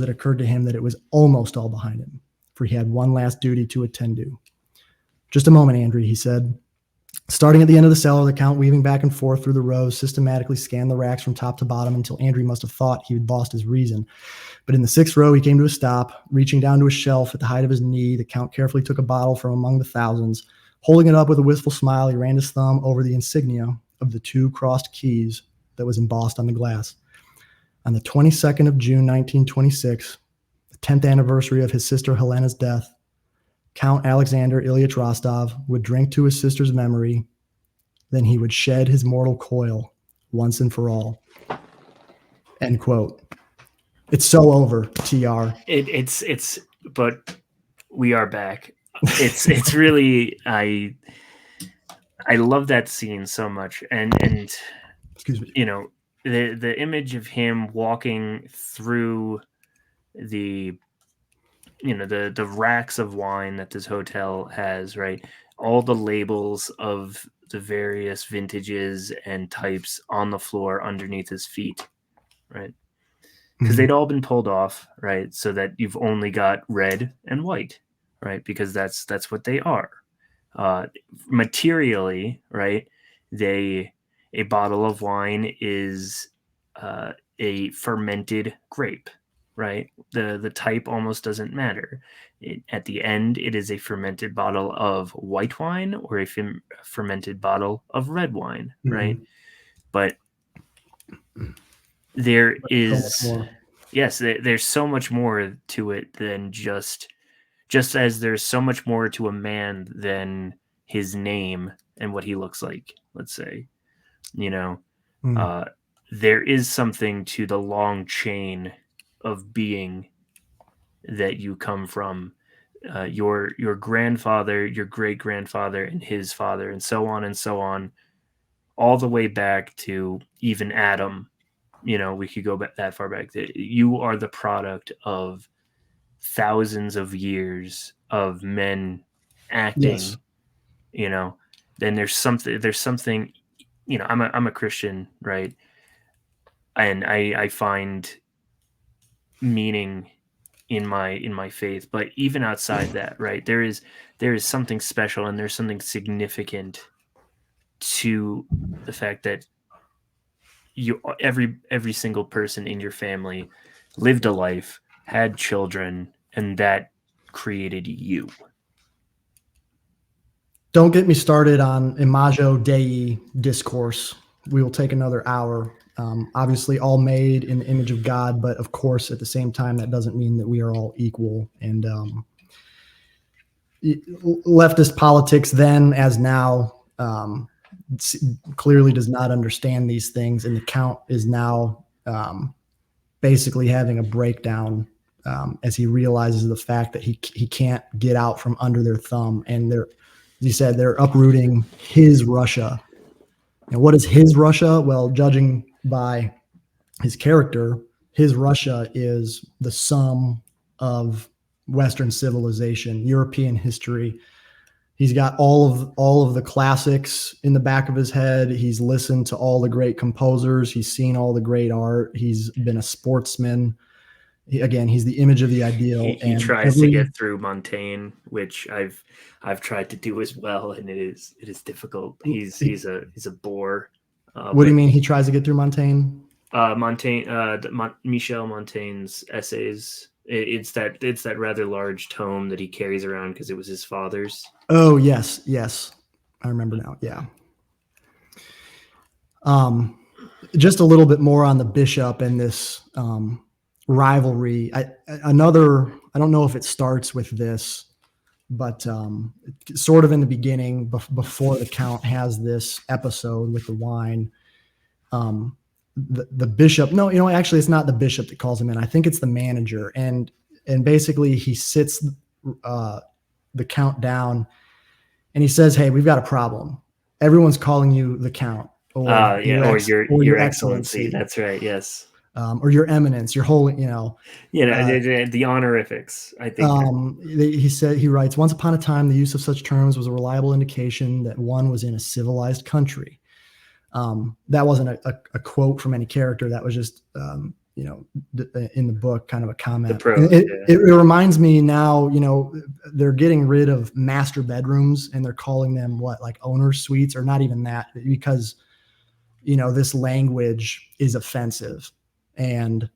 it occurred to him that it was almost all behind him, for he had one last duty to attend to. Just a moment, Andrew, he said. Starting at the end of the cellar, the Count, weaving back and forth through the rows, systematically scanned the racks from top to bottom until Andrew must have thought he had lost his reason. But in the sixth row, he came to a stop. Reaching down to a shelf at the height of his knee, the Count carefully took a bottle from among the thousands. Holding it up with a wistful smile, he ran his thumb over the insignia of the two crossed keys that was embossed on the glass. On the 22nd of June, 1926, the 10th anniversary of his sister Helena's death, Count Alexander Ilyich Rostov would drink to his sister's memory, then he would shed his mortal coil once and for all. End quote. It's so over, TR. But we are back. It's really, I love that scene so much. And excuse me. The image of him walking through the racks of wine that this hotel has, right? All the labels of the various vintages and types on the floor underneath his feet, right? Because they'd all been pulled off, right? So that you've only got red and white, right? Because that's what they are. Materially, right? A bottle of wine is a fermented grape, right? The type almost doesn't matter. At the end, it is a fermented bottle of white wine or a fermented bottle of red wine, right? But there is, yes, there's so much more to it than just as there's so much more to a man than his name and what he looks like, let's say. There is something to the long chain of being that you come from, your grandfather, your great grandfather, and his father, and so on, all the way back to even Adam. We could go back that far back. You are the product of thousands of years of men acting. Yes. Then there's something. I'm a Christian, right? And I find meaning in my faith, but even outside that, right, there is something special and there's something significant to the fact that every single person in your family lived a life, had children, and that created you. Don't get me started on Imago Dei discourse. We will take another hour. Obviously, all made in the image of God, but of course, at the same time, that doesn't mean that we are all equal. And leftist politics, then as now, clearly does not understand these things. And the Count is now basically having a breakdown as he realizes the fact that he can't get out from under their thumb. And as you said, they're uprooting his Russia. And what is his Russia? Well, judging by his character, his Russia is the sum of Western civilization, European history. He's got all of the classics in the back of his head. He's listened to all the great composers. He's seen all the great art. He's been a sportsman. He's the image of the ideal. He tries to get through Montaigne, which I've tried to do as well, and it is difficult. He's a bore. What do you mean he tries to get through Montaigne? Michel Montaigne's essays. It's that rather large tome that he carries around because it was his father's. Oh, yes. I remember now. Yeah. Just a little bit more on the bishop and this rivalry. I don't know if it starts with this, but sort of in the beginning, before the Count has this episode with the wine, the bishop, no, actually it's not the bishop that calls him in. I think it's the manager. And And basically he sits the Count down and he says, "Hey, we've got a problem. Everyone's calling you the Count, or or your your excellency. excellency, That's right. Yes. or your eminence, your holy, The honorifics, I think. He writes, "Once upon a time, the use of such terms was a reliable indication that one was in a civilized country." That wasn't a quote from any character. That was just, in the book, kind of a comment. It reminds me now, they're getting rid of master bedrooms and they're calling them like owner's suites, or not even that, because, this language is offensive. And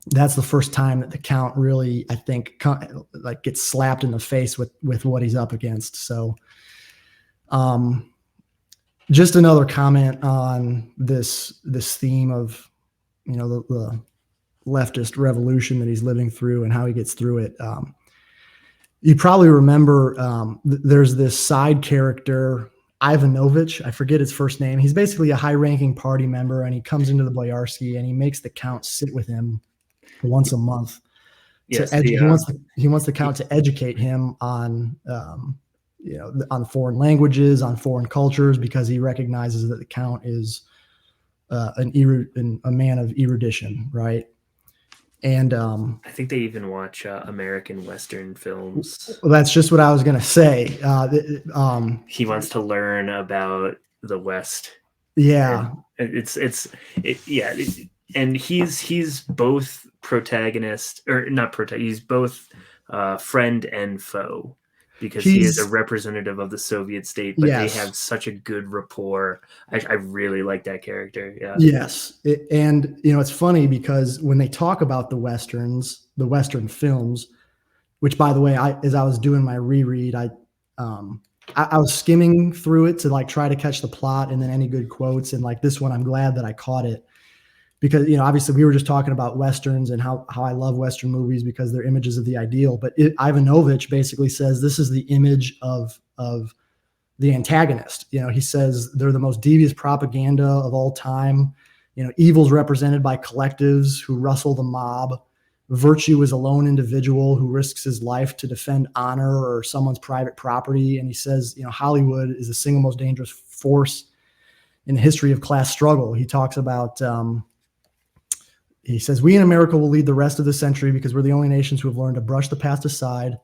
that's the first time that the Count really, I think, like gets slapped in the face with what he's up against. So, just another comment on this theme of, the leftist revolution that he's living through and how he gets through it. You probably remember there's this side character, Ivanovich. I forget his first name. He's basically a high-ranking party member, and he comes into the Boyarsky and he makes the Count sit with him once a month. Yes, he wants the Count to educate him on on foreign languages, on foreign cultures, because he recognizes that the Count is a man of erudition, right? And I think they even watch American Western films. Well, that's just what I was going to say. He wants to learn about the West. Yeah, and he's both protagonist, or not protagonist. He's both friend and foe, because he is a representative of the Soviet state, but they have such a good rapport. I really like that character. Yeah. Yes. And it's funny because when they talk about the Western films, which, by the way, as I was doing my reread, I was skimming through it to like try to catch the plot and then any good quotes. And like this one, I'm glad that I caught it, because, obviously we were just talking about Westerns and how I love Western movies because they're images of the ideal. But Ivanovich basically says this is the image of the antagonist. He says they're the most devious propaganda of all time. Evil's represented by collectives who rustle the mob. Virtue is a lone individual who risks his life to defend honor or someone's private property. And he says, Hollywood is the single most dangerous force in the history of class struggle. He talks about, he says, "We in America will lead the rest of the century because we're the only nations who have learned to brush the past aside.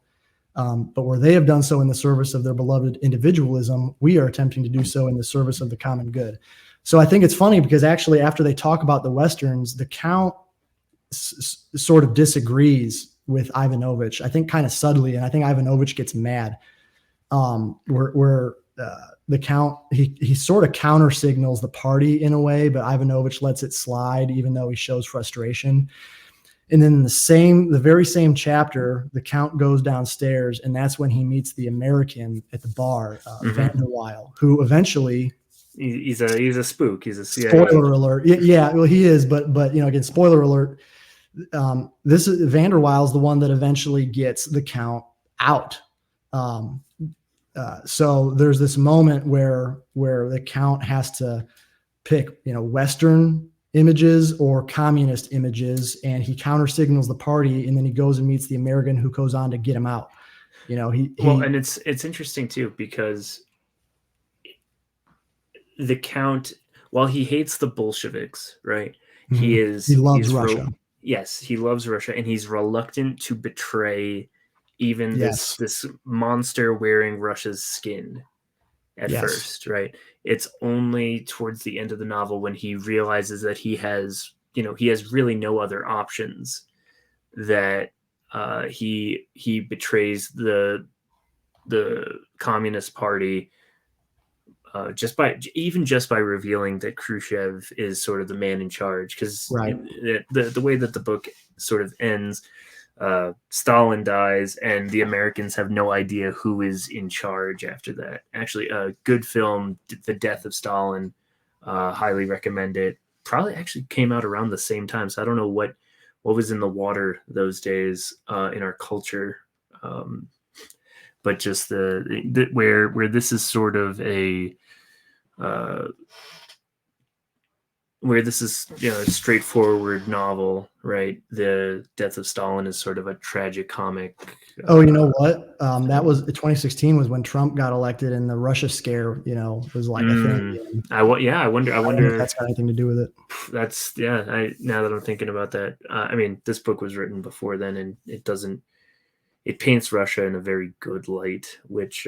But where they have done so in the service of their beloved individualism, we are attempting to do so in the service of the common good." So I think it's funny because actually after they talk about the Westerns, the Count sort of disagrees with Ivanovich, I think kind of subtly. And I think Ivanovich gets mad where the Count, he sort of counter signals the party in a way, but Ivanovich lets it slide, even though he shows frustration. And then the very same chapter, the Count goes downstairs, and that's when he meets the American at the bar, Van der Waal, who eventually he's a spook. He's a CIA. Spoiler alert. Yeah, well, he is, but again, spoiler alert. This is Van der Waal's the one that eventually gets the Count out. So there's this moment where the Count has to pick, Western images or communist images, and he counter signals the party, and then he goes and meets the American who goes on to get him out. And it's interesting too, because the Count, while he hates the Bolsheviks, right? He loves Russia. Yes, he loves Russia, and he's reluctant to betray even this monster wearing Russia's skin at first, right? It's only towards the end of the novel when he realizes that he has really no other options, that he betrays the Communist Party, just by revealing that Khrushchev is sort of the man in charge. Because the way that the book sort of ends, Stalin dies, and the Americans have no idea who is in charge after that. Actually, a good film, The Death of Stalin, highly recommend it. Probably actually came out around the same time, so I don't know what was in the water those days in our culture. But just the where this is sort of a where this is, a straightforward novel, right? The death of Stalin is sort of a tragic comic. Oh, you know what? That was 2016 was when Trump got elected, and the Russia scare, was like a thing. I wonder. I wonder if wonder. that's got anything to do with it. That's now that I'm thinking about that, I mean, this book was written before then, and it doesn't. It paints Russia in a very good light, which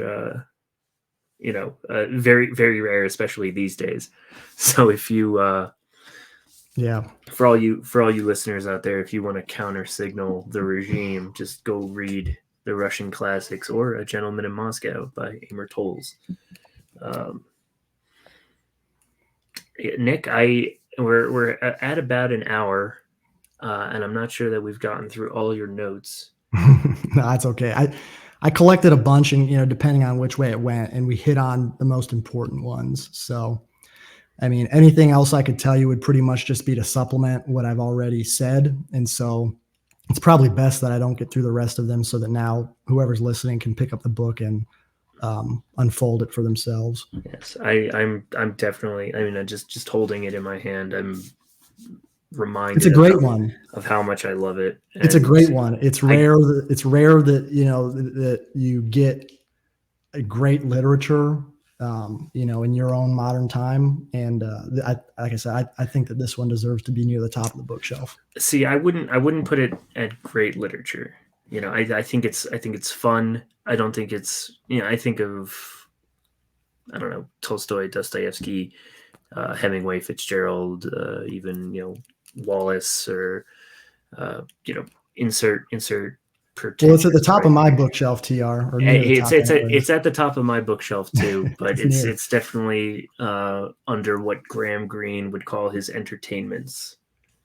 very very rare, especially these days. So if you for all you listeners out there, if you want to counter signal the regime, just go read the Russian classics or A Gentleman in Moscow by Amor Towles. Nick, we're at about an hour, and I'm not sure that we've gotten through all your notes. No, that's okay. I collected a bunch, and depending on which way it went, and we hit on the most important ones. So, I mean, anything else I could tell you would pretty much just be to supplement what I've already said. And so it's probably best that I don't get through the rest of them, so that now whoever's listening can pick up the book and unfold it for themselves. Yes, I'm definitely. I mean, just holding it in my hand, I'm reminded. It's a great one of how much I love it. And it's a great one. It's rare that that you get a great literature, in your own modern time. And like I said, I think that this one deserves to be near the top of the bookshelf. See, I wouldn't put it at great literature. I think it's fun. I don't think it's, I think of, I don't know, Tolstoy, Dostoevsky, Hemingway, Fitzgerald, even, Wallace, or, insert. Well, it's at the top of my bookshelf, TR. It's at the top of my bookshelf too, but it's definitely under what Graham Greene would call his entertainments.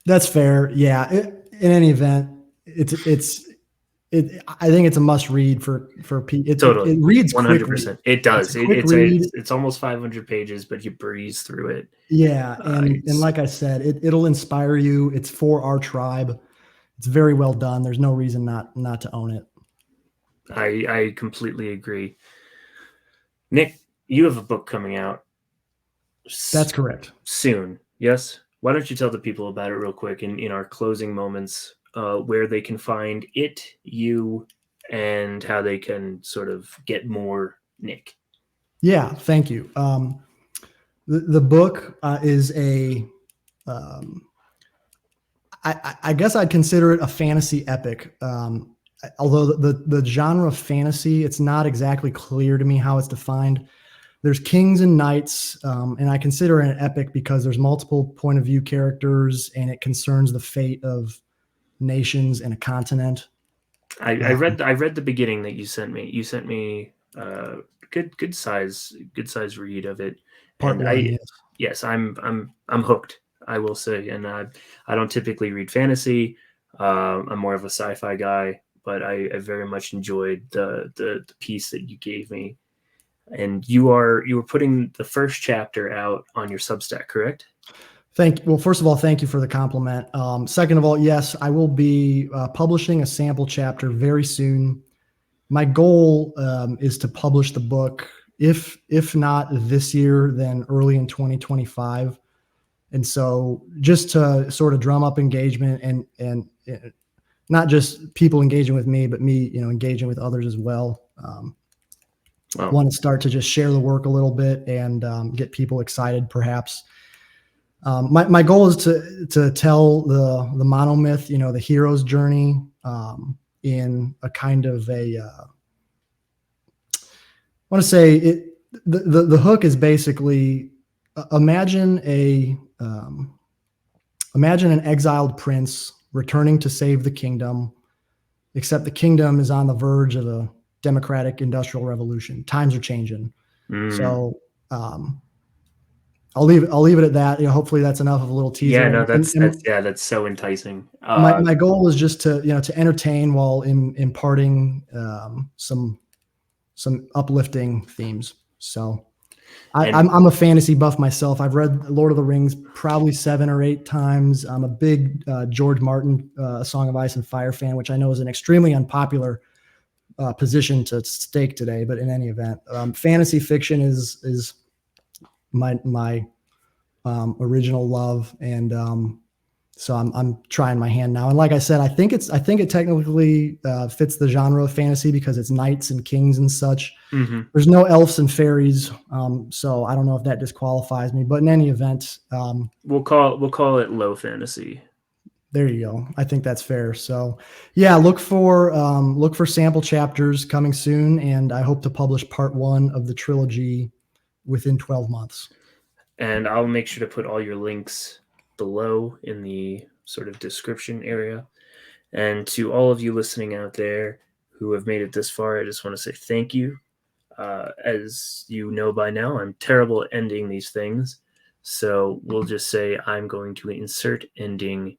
That's fair. Yeah. In any event, I think it's a must read for people. Totally. It reads 100%. It does. It's almost 500 pages, but you breeze through it. Yeah. And like I said, it'll inspire you. It's for our tribe. It's very well done. There's no reason not to own it. I completely agree. Nick, you have a book coming out. That's correct. Soon. Yes. Why don't you tell the people about it real quick in our closing moments, where they can find it, you, and how they can sort of get more Nick. Yeah. Thank you. The book is a, I guess I'd consider it a fantasy epic. Although the genre of fantasy, it's not exactly clear to me how it's defined. There's kings and knights, and I consider it an epic because there's multiple point of view characters, and it concerns the fate of nations and a continent. I read the beginning that you sent me. You sent me good size read of it. Part and one, yes, I'm hooked, I will say. And I don't typically read fantasy. I'm more of a sci-fi guy, but I very much enjoyed the piece that you gave me. And you were putting the first chapter out on your Substack, correct? Well, first of all, thank you for the compliment. Second of all, yes, I will be publishing a sample chapter very soon. My goal is to publish the book, if not this year, then early in 2025. And so just to sort of drum up engagement and not just people engaging with me, but me, engaging with others as well. Want to start to just share the work a little bit and get people excited, perhaps. My goal is to tell the monomyth, the hero's journey in a kind of a, I want to say it. The hook is basically imagine an exiled prince returning to save the kingdom, except the kingdom is on the verge of a democratic industrial revolution. Times are changing. So I'll leave it at that. Hopefully that's enough of a little teaser. Yeah, no, that's so enticing. My goal is just to entertain while imparting some uplifting themes. So I'm a fantasy buff myself. I've read Lord of the Rings probably 7 or 8 times. I'm a big George Martin, Song of Ice and Fire fan, which I know is an extremely unpopular position to stake today. But in any event, fantasy fiction is my original love, and so I'm trying my hand now. And like I said, I think it technically fits the genre of fantasy because it's knights and kings and such. Mm-hmm. There's no elves and fairies, so I don't know if that disqualifies me. But in any event, we'll call it low fantasy. There you go. I think that's fair. So, yeah, look for sample chapters coming soon, and I hope to publish part 1 of the trilogy within 12 months. And I'll make sure to put all your links below in the sort of description area. And to all of you listening out there who have made it this far, I just want to say thank you. As you know by now, I'm terrible at ending these things. So we'll just say I'm going to insert ending